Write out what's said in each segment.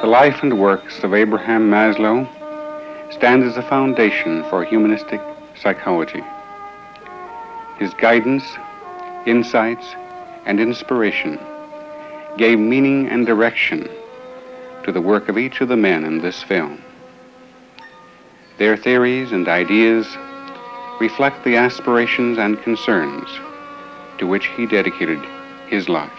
The life and works of Abraham Maslow stand as a foundation for humanistic psychology. His guidance, insights, and inspiration gave meaning and direction to the work of each of the men in this film. Their theories and ideas reflect the aspirations and concerns to which he dedicated his life.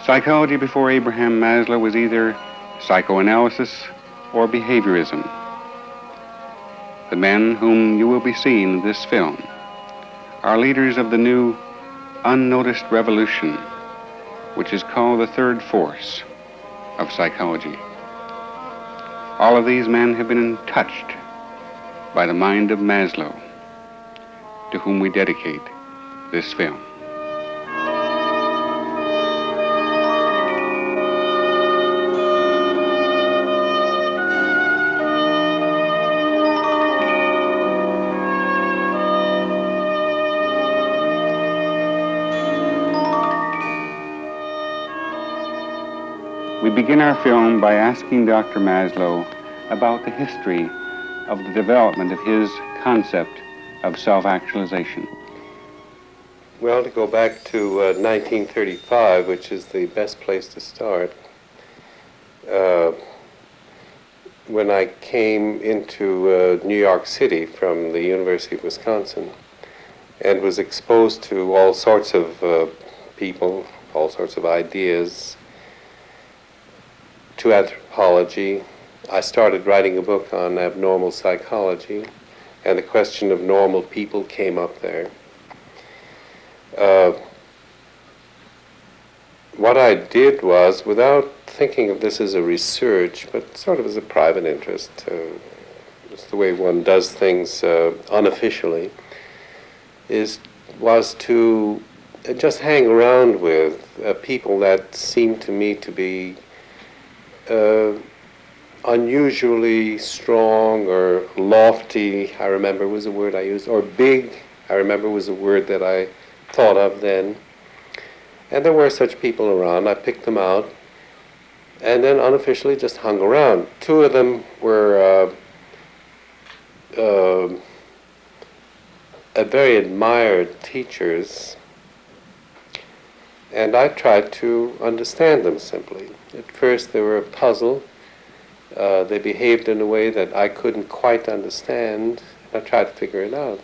Psychology before Abraham Maslow was either psychoanalysis or behaviorism. The men whom you will be seeing in this film are leaders of the new unnoticed revolution, which is called the third force of psychology. All of these men have been touched by the mind of Maslow, to whom we dedicate this film. We begin our film by asking Dr. Maslow about the history of the development of his concept of self-actualization. Well, to go back to 1935, which is the best place to start, when I came into New York City from the University of Wisconsin and was exposed to all sorts of people, all sorts of ideas, to anthropology, I started writing a book on abnormal psychology, and the question of normal people came up there. What I did was, without thinking of this as a research, but sort of as a private interest, it's the way one does things unofficially, was to just hang around with people that seemed to me to be unusually strong or lofty, I remember was a word I used, or big, I remember was a word that I thought of then. And there were such people around. I picked them out and then unofficially just hung around. Two of them were very admired teachers, and I tried to understand them simply. At first they were a puzzle. They behaved in a way that I couldn't quite understand. I tried to figure it out.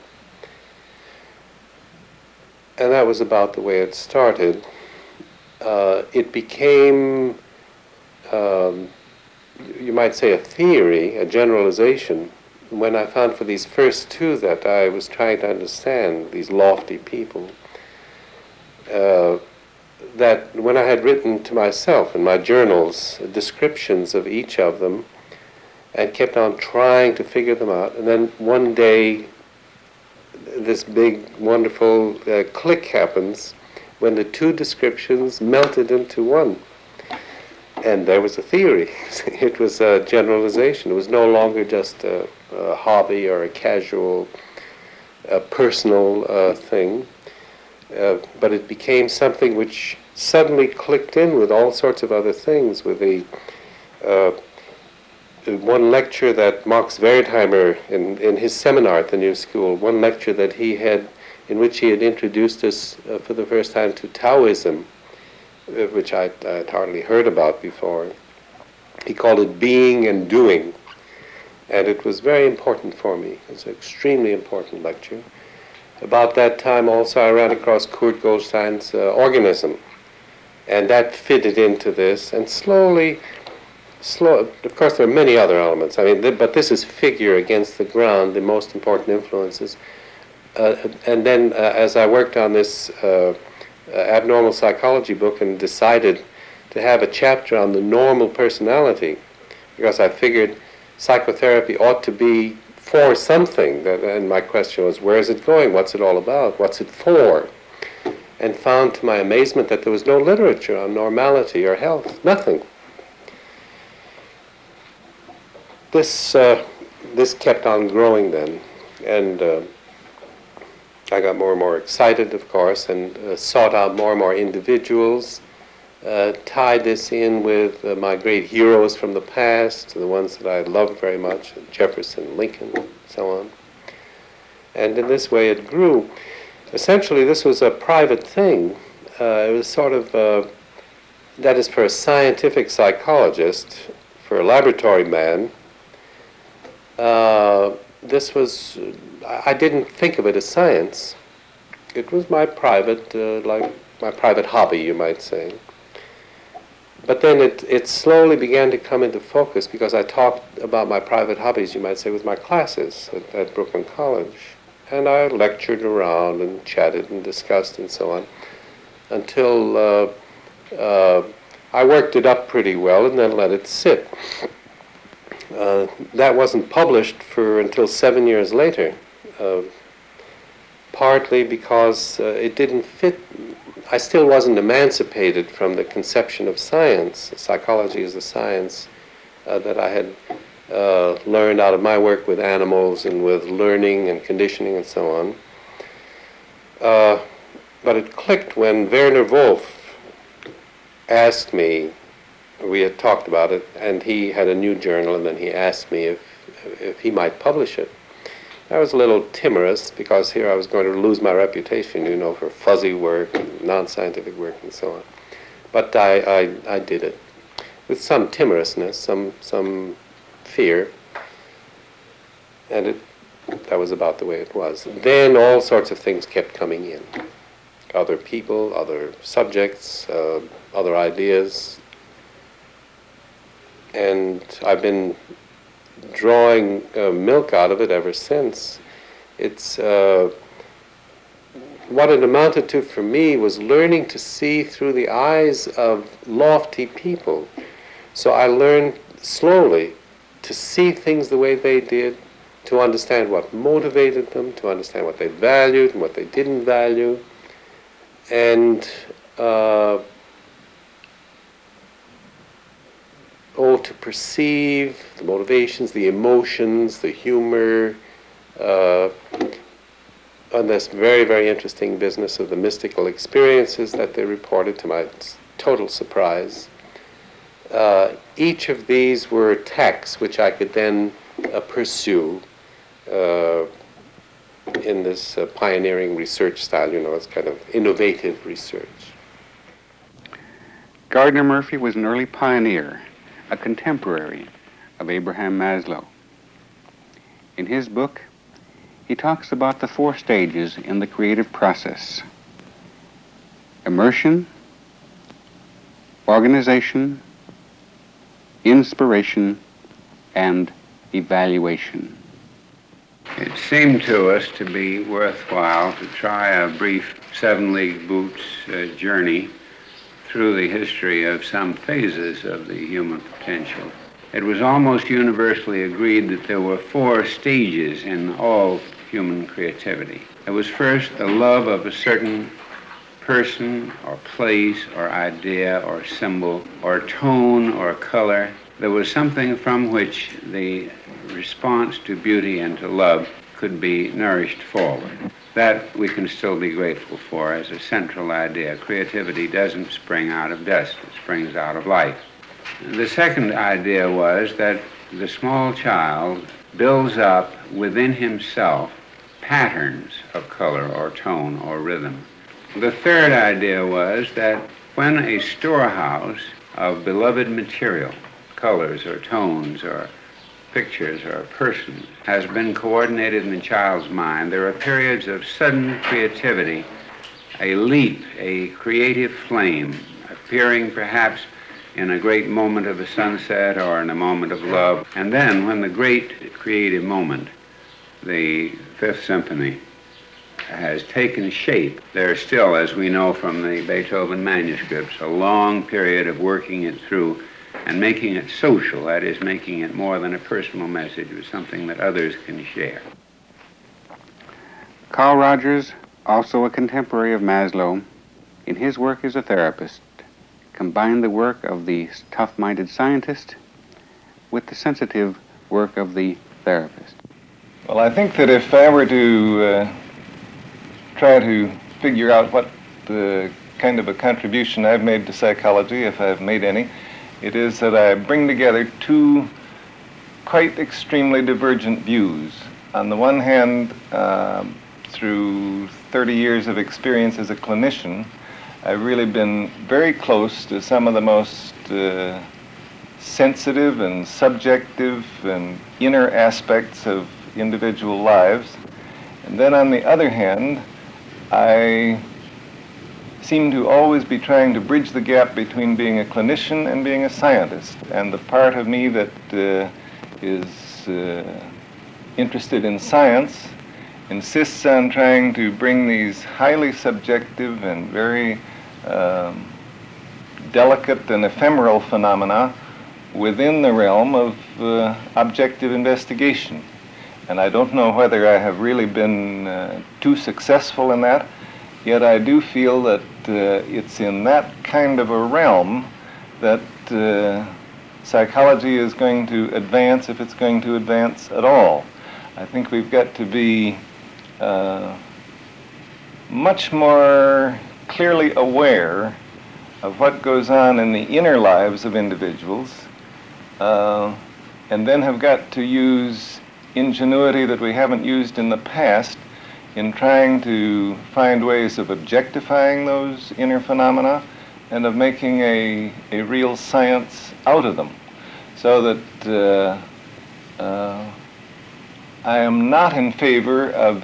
And that was about the way it started. It became, you might say, a theory, a generalization, when I found for these first two that I was trying to understand, these lofty people, that when I had written to myself in my journals descriptions of each of them and kept on trying to figure them out, and then one day this big wonderful click happens when the two descriptions melted into one, and there was a theory. It was a generalization. It was no longer just a hobby or a casual personal thing. But it became something which suddenly clicked in with all sorts of other things, with the one lecture that Max Wertheimer, in his seminar at the New School, one lecture that he had, in which he had introduced us for the first time to Taoism, which I'd hardly heard about before. He called it Being and Doing, and it was very important for me. It was an extremely important lecture. About that time also I ran across Kurt Goldstein's Organism, and that fitted into this, and slowly, of course there are many other elements, I mean, but this is figure against the ground, the most important influences. And then as I worked on this abnormal psychology book and decided to have a chapter on the normal personality, because I figured psychotherapy ought to be for something, and my question was, where is it going? What's it all about? What's it for? And found to my amazement that there was no literature on normality or health, nothing. This kept on growing then, and I got more and more excited, of course, and sought out more and more individuals tied this in with my great heroes from the past, the ones that I loved very much, Jefferson, Lincoln, and so on. And in this way it grew. Essentially, this was a private thing. It was sort of, that is, for a scientific psychologist, for a laboratory man, this was, I didn't think of it as science. It was my private, my private hobby, you might say. But then it slowly began to come into focus because I talked about my private hobbies, you might say, with my classes at Brooklyn College. And I lectured around and chatted and discussed and so on until I worked it up pretty well and then let it sit. That wasn't published until 7 years later, partly because it didn't fit. I still wasn't emancipated from the conception of science. Psychology is a science that I had learned out of my work with animals and with learning and conditioning and so on. But it clicked when Werner Wolf asked me, we had talked about it, and he had a new journal, and then he asked me if he might publish it. I was a little timorous because here I was going to lose my reputation, you know, for fuzzy work, and non-scientific work, and so on. But I did it with some timorousness, some fear, and that was about the way it was. Then all sorts of things kept coming in. Other people, other subjects, other ideas. And I've been drawing milk out of it ever since. It's what it amounted to for me was learning to see through the eyes of lofty people. So I learned slowly to see things the way they did, to understand what motivated them, to understand what they valued and what they didn't value, and to perceive the motivations, the emotions, the humor, on this very, very interesting business of the mystical experiences that they reported, to my total surprise. Each of these were tacks which I could then pursue in this pioneering research style, you know, it's kind of innovative research. Gardner Murphy was an early pioneer, a contemporary of Abraham Maslow. In his book, he talks about the 4 stages in the creative process: immersion, organization, inspiration, and evaluation. It seemed to us to be worthwhile to try a brief 7-league boots journey through the history of some phases of the human potential. It was almost universally agreed that there were 4 stages in all human creativity. There was first the love of a certain person or place or idea or symbol or tone or color. There was something from which the response to beauty and to love could be nourished forward. That we can still be grateful for as a central idea. Creativity doesn't spring out of dust, it springs out of life. The second idea was that the small child builds up within himself patterns of color or tone or rhythm. The third idea was that when a storehouse of beloved material, colors or tones or pictures or persons, has been coordinated in the child's mind, there are periods of sudden creativity, a leap, a creative flame, appearing perhaps in a great moment of the sunset or in a moment of love. And then when the great creative moment, the Fifth Symphony, has taken shape, there's still, as we know from the Beethoven manuscripts, a long period of working it through and making it social, that is, making it more than a personal message, but something that others can share. Carl Rogers, also a contemporary of Maslow, in his work as a therapist, combined the work of the tough-minded scientist with the sensitive work of the therapist. Well, I think that if I were to try to figure out what the kind of a contribution I've made to psychology, if I've made any. It is that I bring together two quite extremely divergent views. On the one hand, through 30 years of experience as a clinician, I've really been very close to some of the most sensitive and subjective and inner aspects of individual lives. And then on the other hand, I seem to always be trying to bridge the gap between being a clinician and being a scientist. And the part of me that is interested in science insists on trying to bring these highly subjective and very delicate and ephemeral phenomena within the realm of objective investigation. And I don't know whether I have really been too successful in that, yet I do feel that it's in that kind of a realm that psychology is going to advance, if it's going to advance at all. I think we've got to be much more clearly aware of what goes on in the inner lives of individuals, and then have got to use ingenuity that we haven't used in the past in trying to find ways of objectifying those inner phenomena and of making a real science out of them. So that I am not in favor of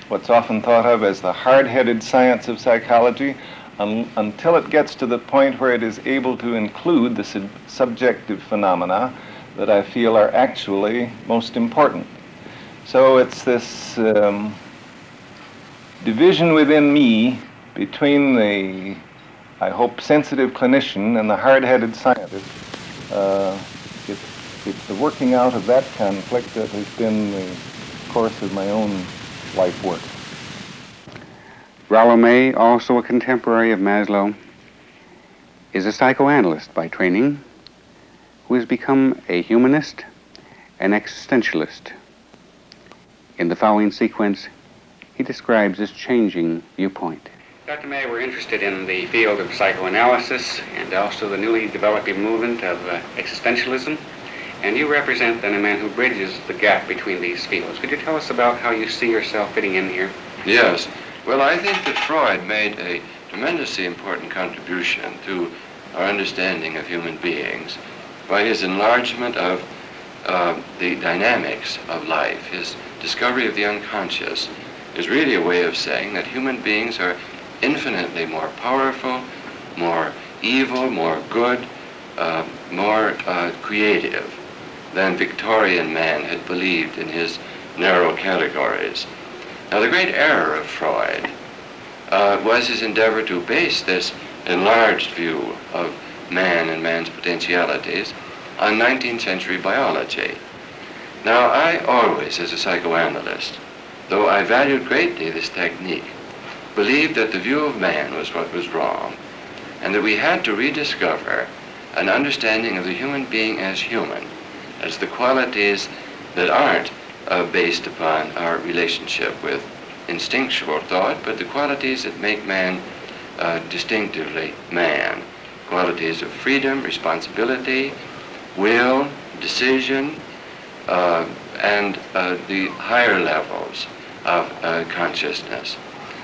what's often thought of as the hard-headed science of psychology until it gets to the point where it is able to include the subjective phenomena that I feel are actually most important. So it's this division within me between the, I hope, sensitive clinician and the hard-headed scientist. It's the working out of that conflict that has been the course of my own life work. Rollo May, also a contemporary of Maslow, is a psychoanalyst by training who has become a humanist, an existentialist. In the following sequence, he describes his changing viewpoint. Dr. May, we're interested in the field of psychoanalysis and also the newly developing movement of existentialism. And you represent then a man who bridges the gap between these fields. Could you tell us about how you see yourself fitting in here? Yes. Well, I think that Freud made a tremendously important contribution to our understanding of human beings by his enlargement of the dynamics of life. His discovery of the unconscious is really a way of saying that human beings are infinitely more powerful, more evil, more good, more creative than Victorian man had believed in his narrow categories. Now, the great error of Freud was his endeavor to base this enlarged view of man and man's potentialities on 19th century biology. Now, I always, as a psychoanalyst, though I valued greatly this technique, believed that the view of man was what was wrong, and that we had to rediscover an understanding of the human being as human, as the qualities that aren't based upon our relationship with instinctual thought, but the qualities that make man distinctively man. Qualities of freedom, responsibility, will, decision, and the higher levels of consciousness.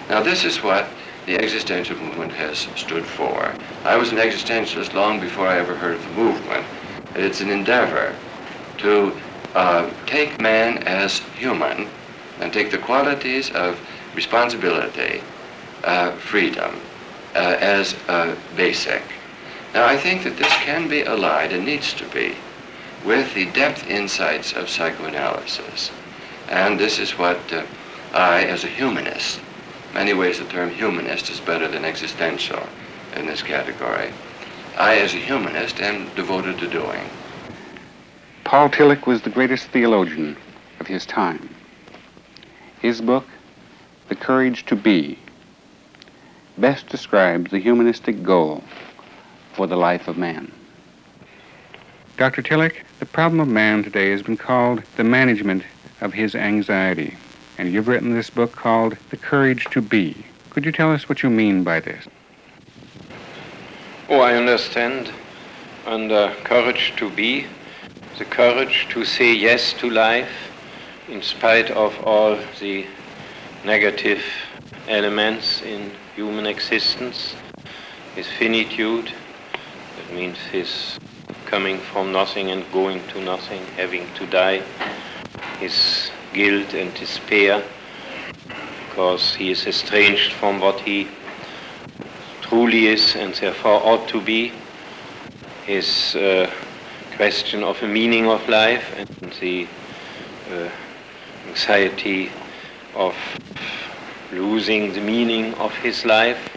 Now, this is what the existential movement has stood for. I was an existentialist long before I ever heard of the movement. It's an endeavor to take man as human and take the qualities of responsibility, freedom, as basic. Now, I think that this can be allied, and needs to be, with the depth insights of psychoanalysis. And this is what I, as a humanist, many ways the term humanist is better than existential in this category, I, as a humanist, am devoted to doing. Paul Tillich was the greatest theologian of his time. His book, The Courage to Be, best describes the humanistic goal for the life of man. Dr. Tillich, the problem of man today has been called the management of his anxiety, and you've written this book called The Courage to Be. Could you tell us what you mean by this? Oh, I understand under courage to be, the courage to say yes to life in spite of all the negative elements in human existence, his finitude, that means his coming from nothing and going to nothing, having to die, his guilt and despair, because he is estranged from what he truly is and therefore ought to be, his question of the meaning of life and the anxiety of losing the meaning of his life.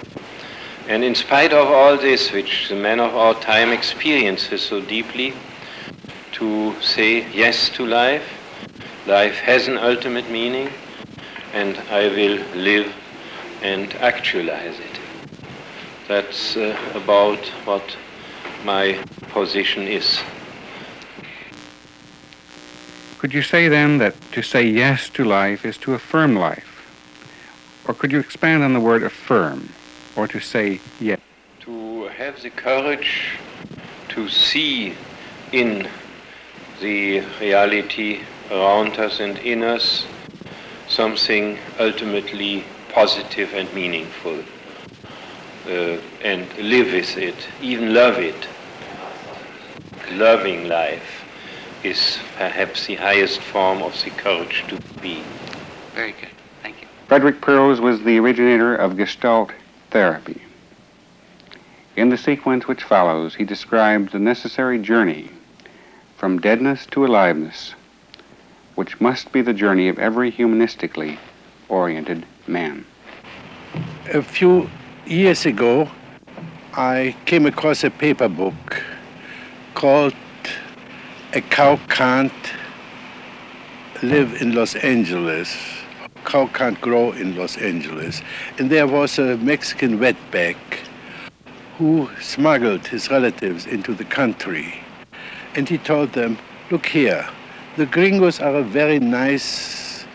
And in spite of all this, which the man of our time experiences so deeply, to say yes to life, life has an ultimate meaning, and I will live and actualize it. That's about what my position is. Could you say then that to say yes to life is to affirm life? Or could you expand on the word affirm, or to say yes? To have the courage to see in the reality around us and in us something ultimately positive and meaningful, and live with it, even love it. Loving life is perhaps the highest form of the courage to be. Very good. Thank you. Frederick Perls was the originator of Gestalt therapy. In the sequence which follows, he describes the necessary journey from deadness to aliveness, which must be the journey of every humanistically oriented man. A few years ago, I came across a paper book called "A Cow Can't Live in Los Angeles," "Cow Can't Grow in Los Angeles." And there was a Mexican wetback who smuggled his relatives into the country. And he told them, look here, the gringos are a very nice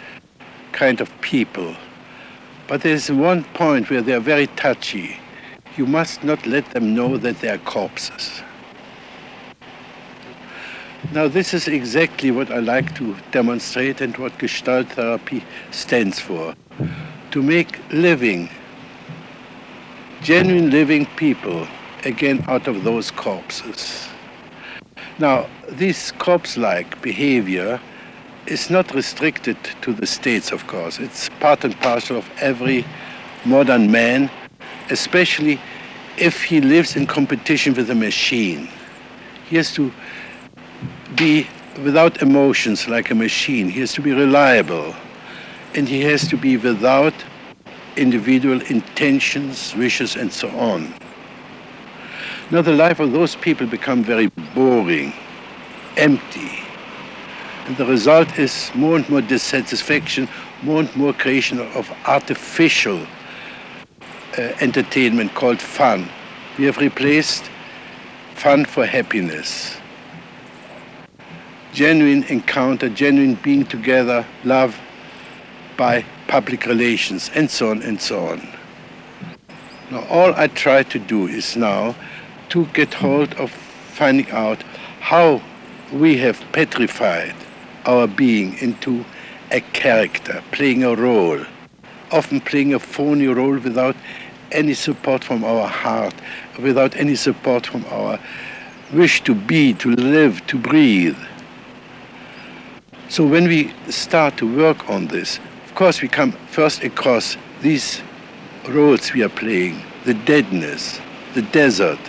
kind of people, but there's one point where they're very touchy. You must not let them know that they are corpses. Now, this is exactly what I like to demonstrate and what Gestalt therapy stands for. To make living, genuine living people again out of those corpses. Now, this corpse-like behavior is not restricted to the states, of course. It's part and parcel of every modern man, especially if he lives in competition with a machine. He has to be without emotions like a machine. He has to be reliable, and he has to be without individual intentions, wishes, and so on. Now the life of those people become very boring, empty, and the result is more and more dissatisfaction, more and more creation of artificial entertainment called fun. We have replaced fun for happiness. Genuine encounter, genuine being together, love by public relations, and so on and so on. Now, all I try to do is now to get hold of finding out how we have petrified our being into a character, playing a role, often playing a phony role without any support from our heart, without any support from our wish to be, to live, to breathe. So when we start to work on this, of course we come first across these roles we are playing, the deadness, the desert.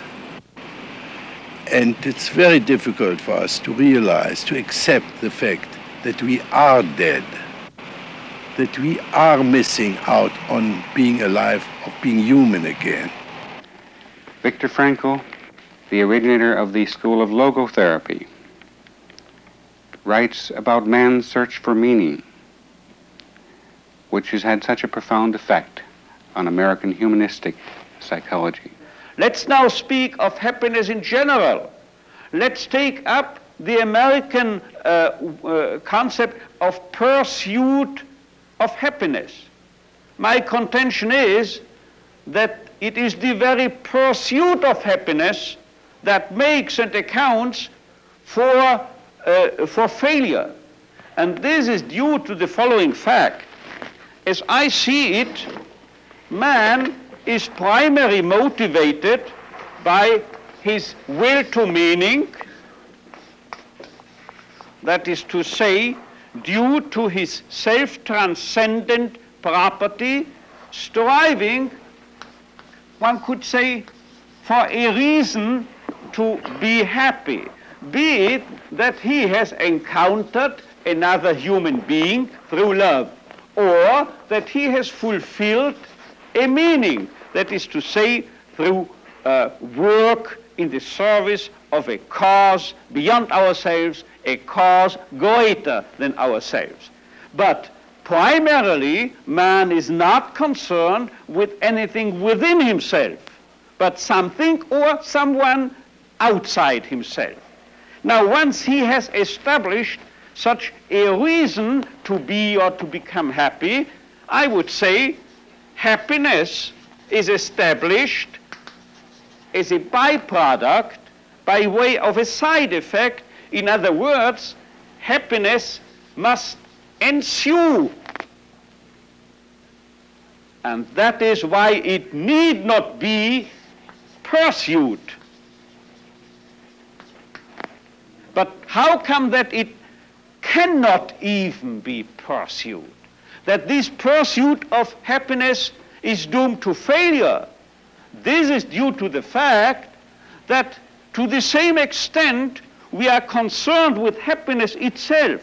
And it's very difficult for us to realize, to accept the fact that we are dead, that we are missing out on being alive, of being human again. Viktor Frankl, the originator of the school of logotherapy, writes about man's search for meaning, which has had such a profound effect on American humanistic psychology. Let's now speak of happiness in general. Let's take up the American concept of pursuit of happiness. My contention is that it is the very pursuit of happiness that makes and accounts for failure. And this is due to the following fact. As I see it, man is primarily motivated by his will to meaning, that is to say, due to his self-transcendent property, striving, one could say, for a reason to be happy, be it that he has encountered another human being through love, or that he has fulfilled a meaning, that is to say, through work in the service of a cause beyond ourselves, a cause greater than ourselves. But primarily, man is not concerned with anything within himself, but something or someone outside himself. Now, once he has established such a reason to be or to become happy, I would say happiness is established as a byproduct by way of a side effect. In other words, happiness must ensue. And that is why it need not be pursued. But how come that it cannot even be pursued? That this pursuit of happiness is doomed to failure? This is due to the fact that to the same extent we are concerned with happiness itself,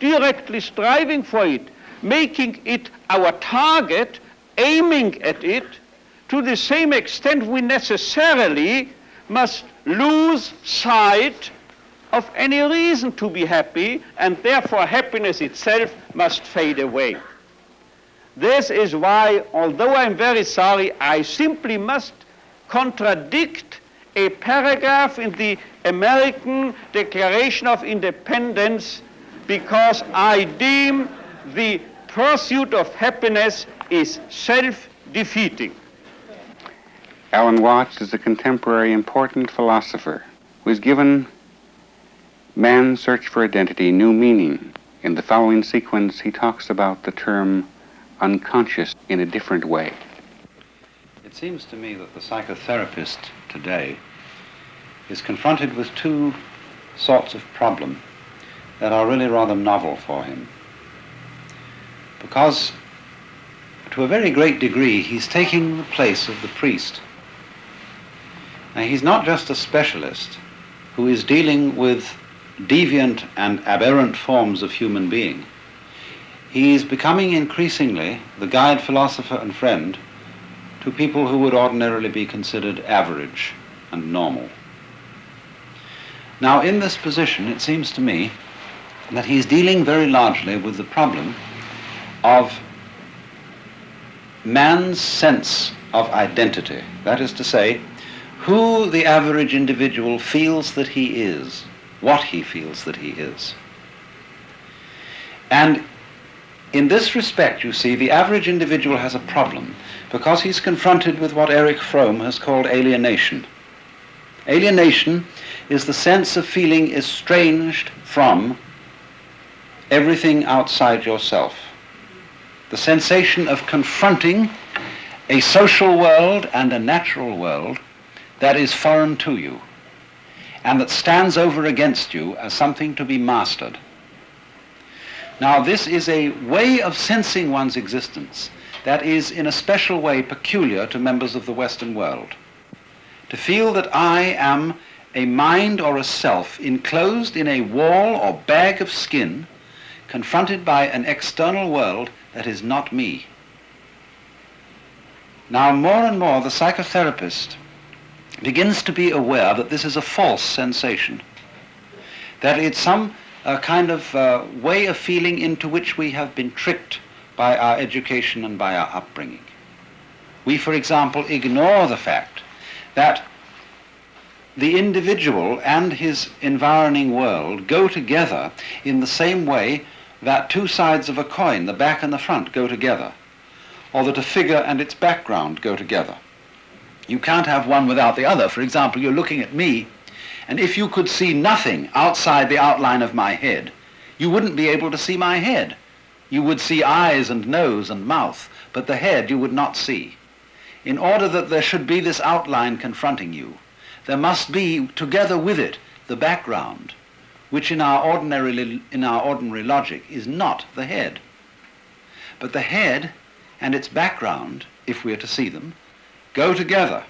directly striving for it, making it our target, aiming at it, to the same extent we necessarily must lose sight of any reason to be happy, and therefore happiness itself must fade away. This is why, although I'm very sorry, I simply must contradict a paragraph in the American Declaration of Independence, because I deem the pursuit of happiness is self-defeating. Alan Watts is a contemporary important philosopher who has given man's search for identity new meaning. In the following sequence, he talks about the term unconscious in a different way. It seems to me that the psychotherapist today is confronted with two sorts of problem that are really rather novel for him. Because to a very great degree he's taking the place of the priest. Now, he's not just a specialist who is dealing with deviant and aberrant forms of human being. He is becoming increasingly the guide, philosopher, and friend to people who would ordinarily be considered average and normal. Now, in this position, it seems to me that he's dealing very largely with the problem of man's sense of identity. That is to say, who the average individual feels that he is, what he feels that he is. And in this respect, you see, the average individual has a problem because he's confronted with what Erich Fromm has called alienation. Alienation is the sense of feeling estranged from everything outside yourself. The sensation of confronting a social world and a natural world that is foreign to you and that stands over against you as something to be mastered. Now, this is a way of sensing one's existence that is in a special way peculiar to members of the Western world. To feel that I am a mind or a self enclosed in a wall or bag of skin, confronted by an external world that is not me. Now, more and more, the psychotherapist begins to be aware that this is a false sensation, that it's some kind of way of feeling into which we have been tricked by our education and by our upbringing. We, for example, ignore the fact that the individual and his environing world go together in the same way that two sides of a coin, the back and the front, go together. or that a figure and its background go together. You can't have one without the other. For example, you're looking at me, and if you could see nothing outside the outline of my head, you wouldn't be able to see my head. You would see eyes and nose and mouth, but the head you would not see. In order that there should be this outline confronting you, there must be, together with it, the background, which in our ordinary logic is not the head. But the head and its background, if we are to see them, go together.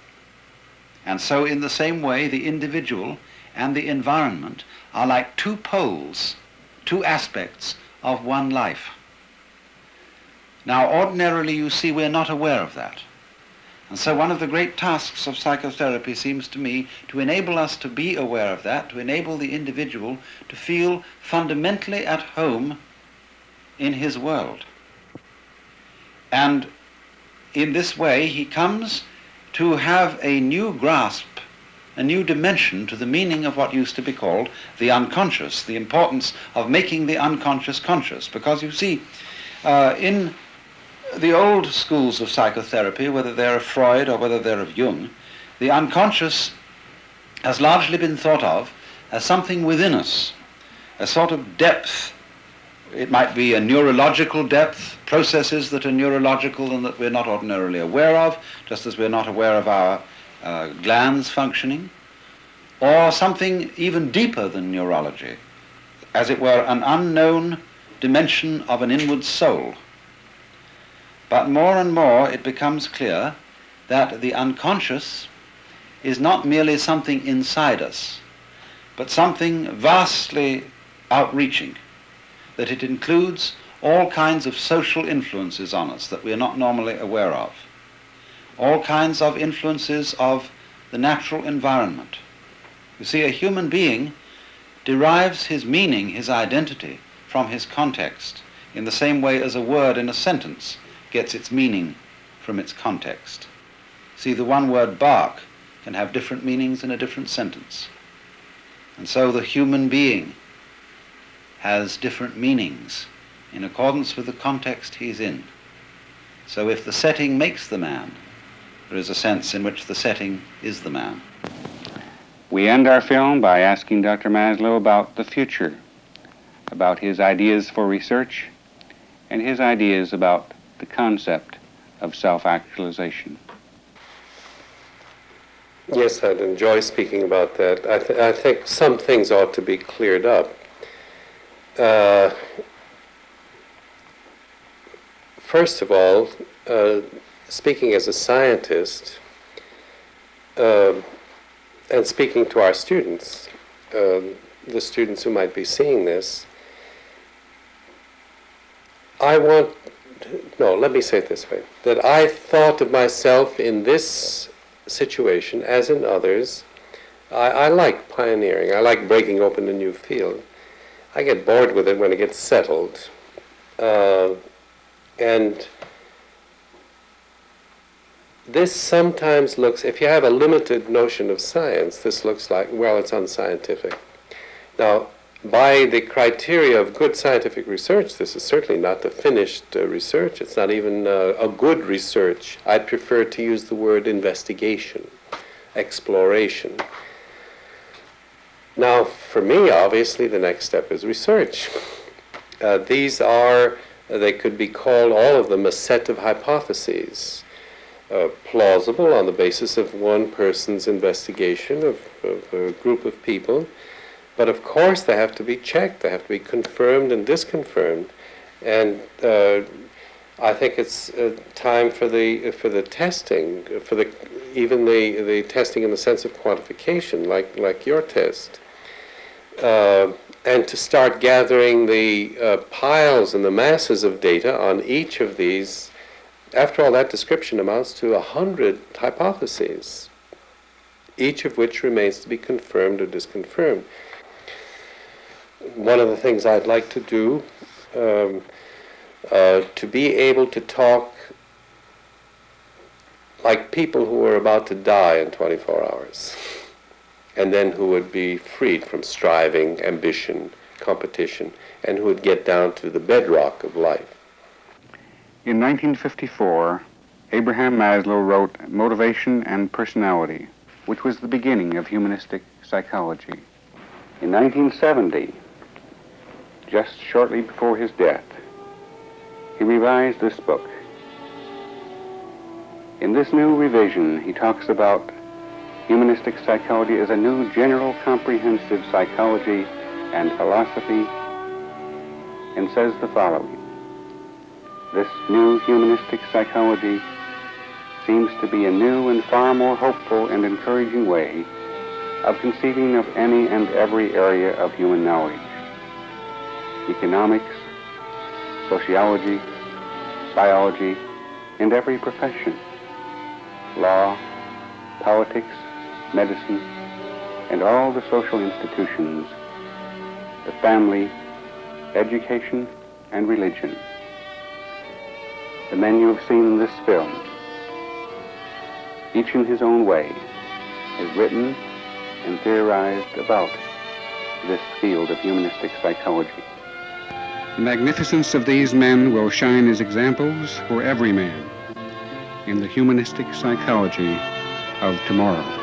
And so in the same way, the individual and the environment are like two poles, two aspects of one life. Now, ordinarily, you see, we're not aware of that. And so one of the great tasks of psychotherapy seems to me to enable us to be aware of that, to enable the individual to feel fundamentally at home in his world. And in this way, he comes to have a new grasp, a new dimension to the meaning of what used to be called the unconscious, the importance of making the unconscious conscious. Because you see, in the old schools of psychotherapy, whether they're of Freud or whether they're of Jung, the unconscious has largely been thought of as something within us, a sort of depth. It might be a neurological depth, processes that are neurological and that we're not ordinarily aware of, just as we're not aware of our glands functioning, or something even deeper than neurology, as it were an unknown dimension of an inward soul. But more and more it becomes clear that the unconscious is not merely something inside us, but something vastly outreaching, that it includes all kinds of social influences on us that we are not normally aware of, all kinds of influences of the natural environment. You see, a human being derives his meaning, his identity, from his context, in the same way as a word in a sentence gets its meaning from its context. See, the one word bark can have different meanings in a different sentence. And so the human being has different meanings in accordance with the context he's in. So if the setting makes the man, there is a sense in which the setting is the man. We end our film by asking Dr. Maslow about the future, about his ideas for research, and his ideas about the concept of self-actualization. Yes, I'd enjoy speaking about that. I think some things ought to be cleared up. First of all, speaking as a scientist, and speaking to our students, the students who might be seeing this, let me say it this way, that I thought of myself in this situation, as in others. I like pioneering. I like breaking open a new field. I get bored with it when it gets settled. And this sometimes looks, if you have a limited notion of science, this looks like, well, it's unscientific. Now, by the criteria of good scientific research, this is certainly not the finished research. It's not even a good research. I'd prefer to use the word investigation, exploration. Now, for me, obviously, the next step is research. These are, they could be called, all of them, a set of hypotheses, plausible on the basis of one person's investigation of a group of people. But of course, they have to be checked. They have to be confirmed and disconfirmed. And I think it's time for the testing, even the testing in the sense of quantification, like your test, and to start gathering the piles and the masses of data on each of these. After all, that description amounts to 100 hypotheses, each of which remains to be confirmed or disconfirmed. One of the things I'd like to do, to be able to talk like people who are about to die in 24 hours, and then who would be freed from striving, ambition, competition, and who would get down to the bedrock of life. In 1954, Abraham Maslow wrote Motivation and Personality, which was the beginning of humanistic psychology. In 1970, just shortly before his death, he revised this book. In this new revision, he talks about humanistic psychology as a new general comprehensive psychology and philosophy, and says the following: this new humanistic psychology seems to be a new and far more hopeful and encouraging way of conceiving of any and every area of human knowledge. Economics, sociology, biology, and every profession, law, politics, medicine, and all the social institutions, the family, education, and religion. The men you have seen in this film, each in his own way, has written and theorized about this field of humanistic psychology. The magnificence of these men will shine as examples for every man in the humanistic psychology of tomorrow.